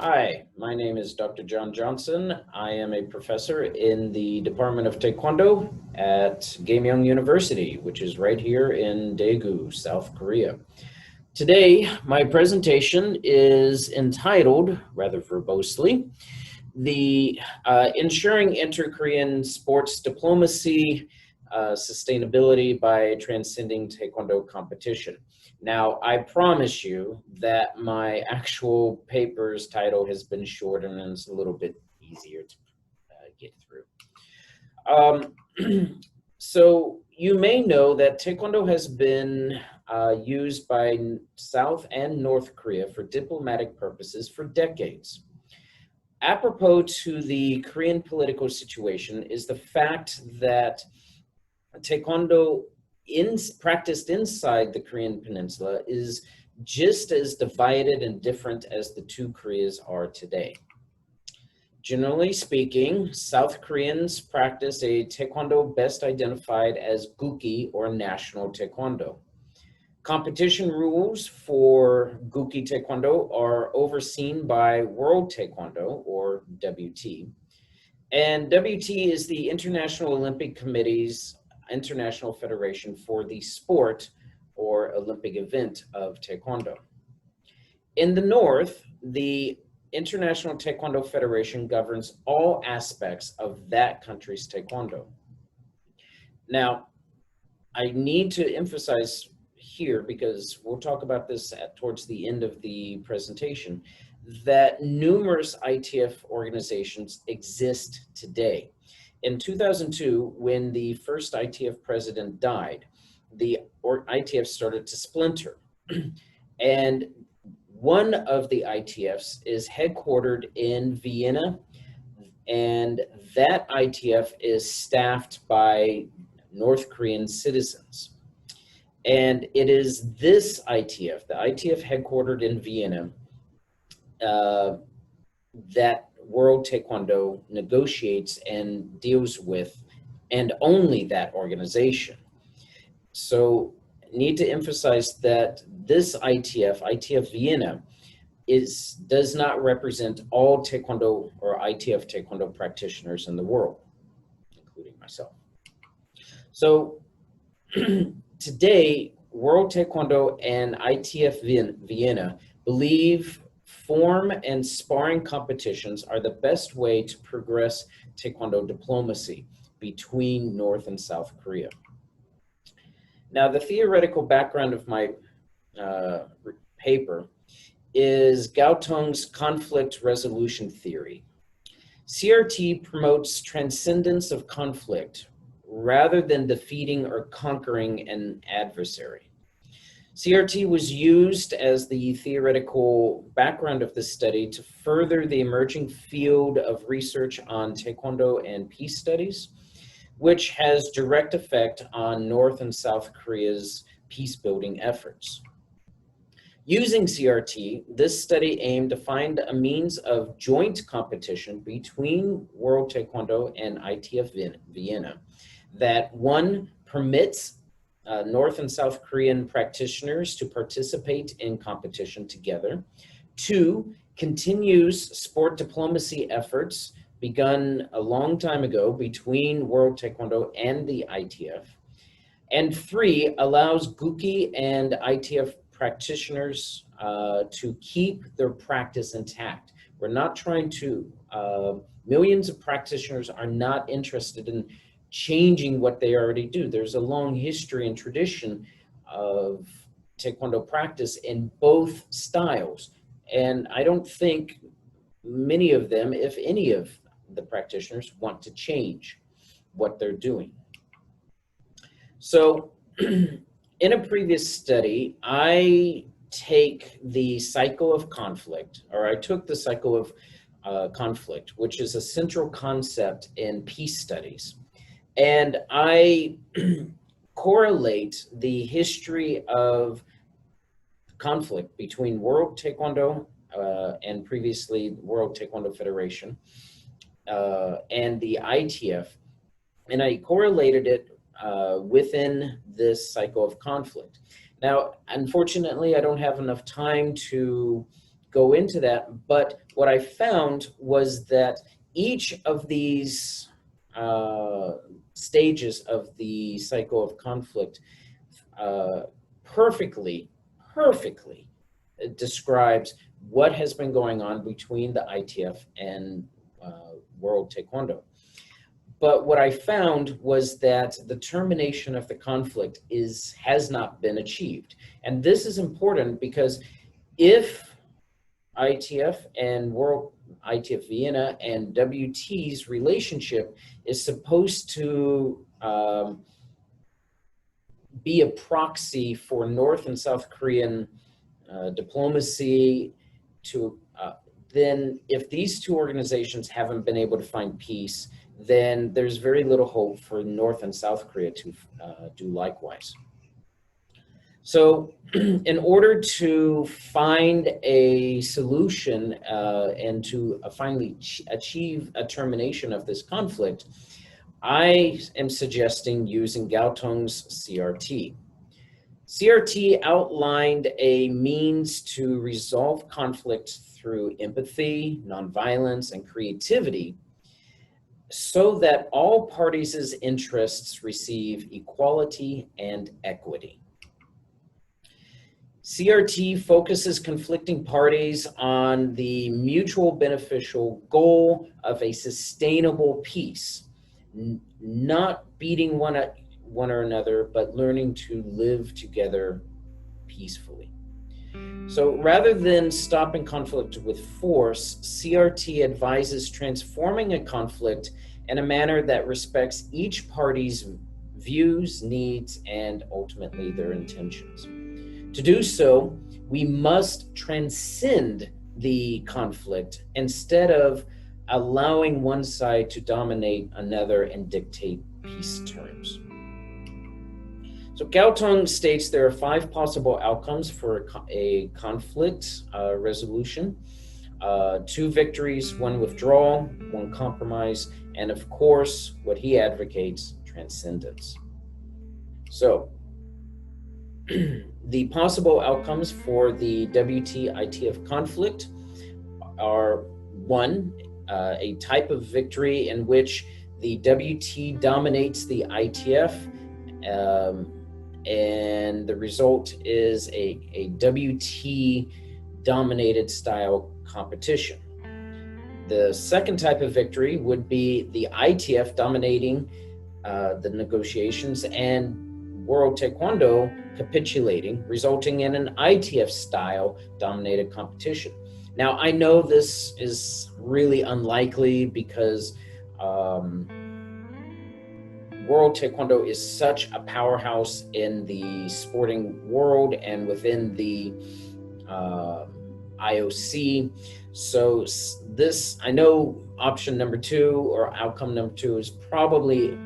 Hi, my name is Dr. John Johnson. I am a professor in the Department of Taekwondo at Keimyung University, which is right here in Daegu, South Korea. Today, my presentation is entitled, rather verbosely, the Ensuring Inter-Korean Sports Diplomacy Sustainability by Transcending Taekwondo Competition. Now, I promise you that my actual paper's title has been shortened and it's a little bit easier to get through. So you may know that Taekwondo has been used by South and North Korea for diplomatic purposes for decades. Apropos to the Korean political situation is the fact that Taekwondo practiced inside the Korean peninsula is just as divided and different as the two Koreas are today. Generally speaking, South Koreans practice a Taekwondo best identified as Guki or National Taekwondo. Competition rules for Guki Taekwondo are overseen by World Taekwondo or WT. And WT is the International Olympic Committee's International Federation for the sport or Olympic event of Taekwondo. In the North, the International Taekwondo Federation governs all aspects of that country's Taekwondo. Now, I need to emphasize here, because we'll talk about this towards the end of the presentation, that numerous ITF organizations exist today. In 2002, when the first ITF president died, the ITF started to splinter. And one of the ITFs is headquartered in Vienna, and that ITF is staffed by North Korean citizens. And it is this ITF, the ITF headquartered in Vienna, that World Taekwondo negotiates and deals with, and only that organization. So I need to emphasize that this ITF Vienna, does not represent all Taekwondo or ITF Taekwondo practitioners in the world, including myself. So today, World Taekwondo and ITF Vienna believe form and sparring competitions are the best way to progress Taekwondo diplomacy between North and South Korea. Now, the theoretical background of my paper is Gautong's conflict resolution theory. CRT promotes transcendence of conflict rather than defeating or conquering an adversary. CRT was used as the theoretical background of this study to further the emerging field of research on Taekwondo and peace studies, which has direct effect on North and South Korea's peace-building efforts. Using CRT, this study aimed to find a means of joint competition between World Taekwondo and ITF Vienna that, one, permits North and South Korean practitioners to participate in competition together. Two, continues sport diplomacy efforts begun a long time ago between World Taekwondo and the ITF. And three, allows Guki and ITF practitioners to keep their practice intact. We're not trying to, millions of practitioners are not interested in changing what they already do. There's a long history and tradition of Taekwondo practice in both styles. And I don't think many of them, if any of the practitioners, want to change what they're doing. So in a previous study, I took the cycle of conflict, conflict, which is a central concept in peace studies. And I correlate the history of conflict between World Taekwondo and previously World Taekwondo Federation and the ITF, and I correlated it within this cycle of conflict. Now, unfortunately, I don't have enough time to go into that, but what I found was that each of these stages of the cycle of conflict perfectly describes what has been going on between the ITF and World Taekwondo. But what I found was that the termination of the conflict has not been achieved. And this is important because if ITF and ITF Vienna and WT's relationship is supposed to be a proxy for North and South Korean diplomacy, then if these two organizations haven't been able to find peace, then there's very little hope for North and South Korea to do likewise. So in order to find a solution and to finally achieve a termination of this conflict, I am suggesting using Gaotong's CRT. CRT outlined a means to resolve conflict through empathy, nonviolence, and creativity so that all parties' interests receive equality and equity. CRT focuses conflicting parties on the mutual beneficial goal of a sustainable peace, not beating one or another, but learning to live together peacefully. So rather than stopping conflict with force, CRT advises transforming a conflict in a manner that respects each party's views, needs, and ultimately their intentions. To do so, we must transcend the conflict instead of allowing one side to dominate another and dictate peace terms. So Gaotong states there are 5 possible outcomes for a conflict resolution. 2 victories, 1 withdrawal, 1 compromise, and of course, what he advocates, transcendence. So, the possible outcomes for the WT-ITF conflict are 1, a type of victory in which the WT dominates the ITF, and the result is a WT dominated style competition. The second type of victory would be the ITF dominating the negotiations and World Taekwondo capitulating, resulting in an ITF style dominated competition. Now, I know this is really unlikely because World Taekwondo is such a powerhouse in the sporting world and within the IOC. So this, I know option number 2 or outcome number 2 is probably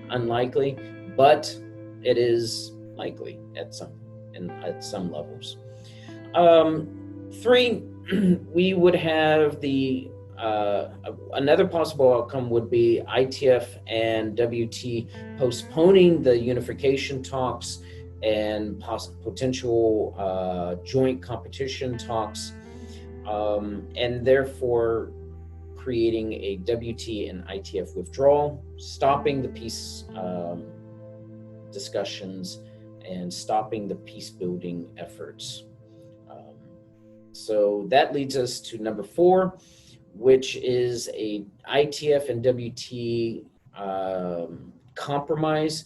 unlikely, but it is likely at some levels. 3, we would have the another possible outcome would be ITF and WT postponing the unification talks and potential joint competition talks, and therefore creating a WT and ITF withdrawal, stopping the peace discussions and stopping the peace building efforts. So that leads us to number 4, which is a ITF and WT compromise.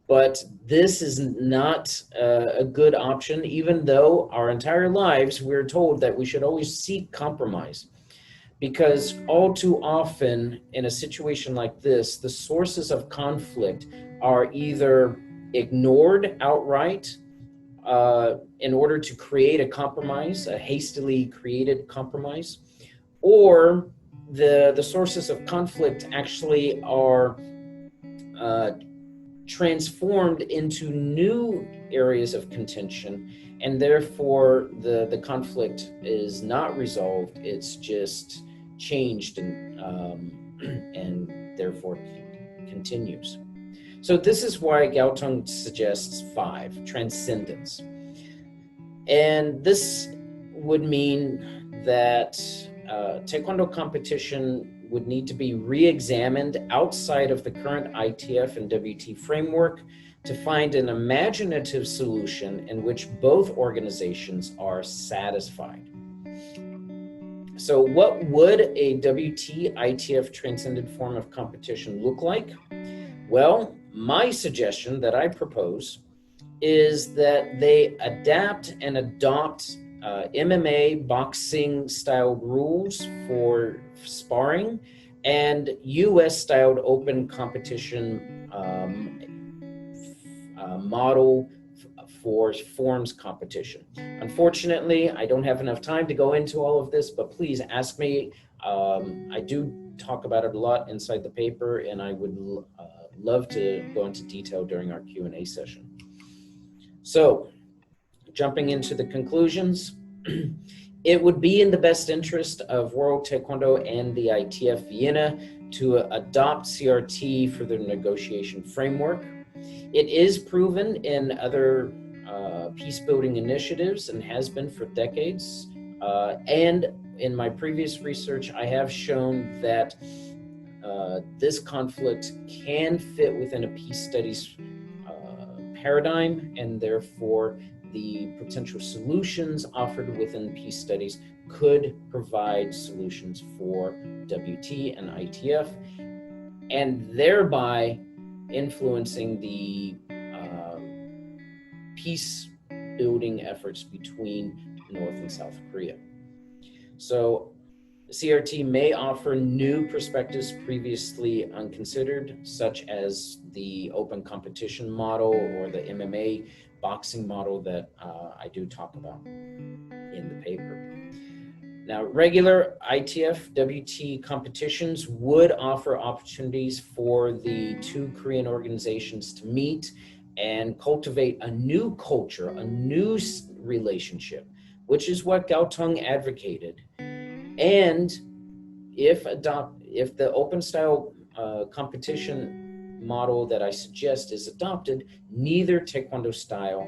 But this is not a good option, even though our entire lives we're told that we should always seek compromise. Because all too often in a situation like this, the sources of conflict are either ignored outright in order to create a compromise, a hastily created compromise, or the sources of conflict actually are transformed into new areas of contention, and therefore the conflict is not resolved, it's just changed and therefore continues. So this is why Gaotong suggests 5, transcendence. And this would mean that Taekwondo competition would need to be re-examined outside of the current ITF and WT framework to find an imaginative solution in which both organizations are satisfied. So what would a WT ITF transcended form of competition look like? Well, my suggestion that I propose is that they adapt and adopt MMA boxing style rules for sparring and US styled open competition model for forms competition. Unfortunately, I don't have enough time to go into all of this, but please ask me. I do talk about it a lot inside the paper, and I would love to go into detail during our Q&A session. So, jumping into the conclusions, it would be in the best interest of World Taekwondo and the ITF Vienna to adopt CRT for their negotiation framework. It is proven in other peace-building initiatives and has been for decades. And in my previous research, I have shown that this conflict can fit within a peace studies paradigm, and therefore the potential solutions offered within peace studies could provide solutions for WT and ITF, and thereby influencing the peace building efforts between North and South Korea. So CRT may offer new perspectives previously unconsidered, such as the open competition model or the MMA boxing model that I do talk about in the paper. Now, regular ITF WT competitions would offer opportunities for the two Korean organizations to meet and cultivate a new culture, a new relationship, which is what Gayung advocated. And if the open style competition model that I suggest is adopted, neither Taekwondo style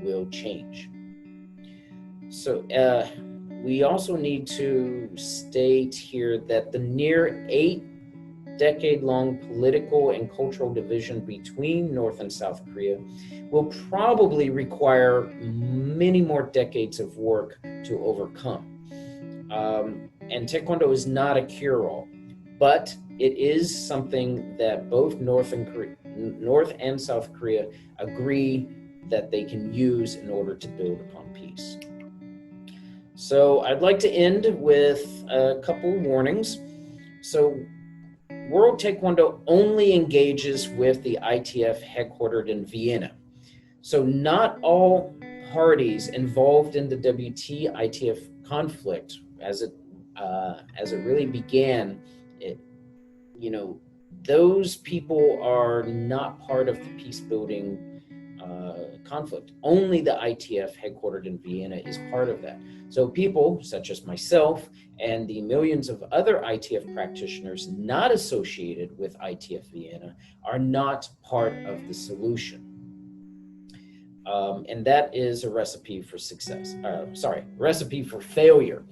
will change. So we also need to state here that the near 8-decade-long political and cultural division between North and South Korea will probably require many more decades of work to overcome. And Taekwondo is not a cure-all, but it is something that both North and South Korea agree that they can use in order to build upon peace. So I'd like to end with a couple warnings. So World Taekwondo only engages with the ITF headquartered in Vienna. So not all parties involved in the WT-ITF conflict, as it really began, those people are not part of the peace-building conflict. Only the ITF headquartered in Vienna is part of that. So people such as myself and the millions of other ITF practitioners not associated with ITF Vienna are not part of the solution. And that is a recipe for success. Recipe for failure.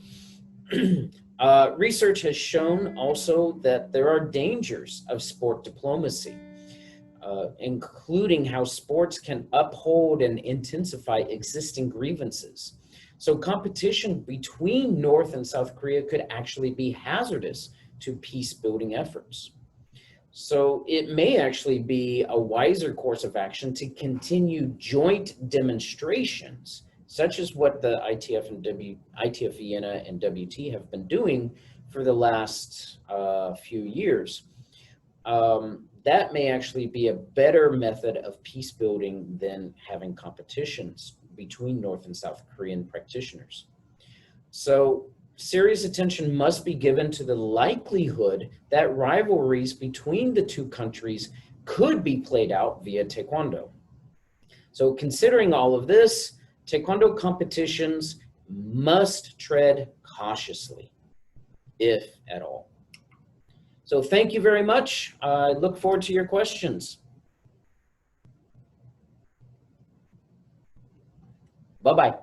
Research has shown also that there are dangers of sport diplomacy, including how sports can uphold and intensify existing grievances. So competition between North and South Korea could actually be hazardous to peace-building efforts. So it may actually be a wiser course of action to continue joint demonstrations, such as what the ITF Vienna and WT have been doing for the last few years. That may actually be a better method of peace building than having competitions between North and South Korean practitioners. So serious attention must be given to the likelihood that rivalries between the two countries could be played out via Taekwondo. So considering all of this, Taekwondo competitions must tread cautiously, if at all. So thank you very much. I look forward to your questions. Bye-bye.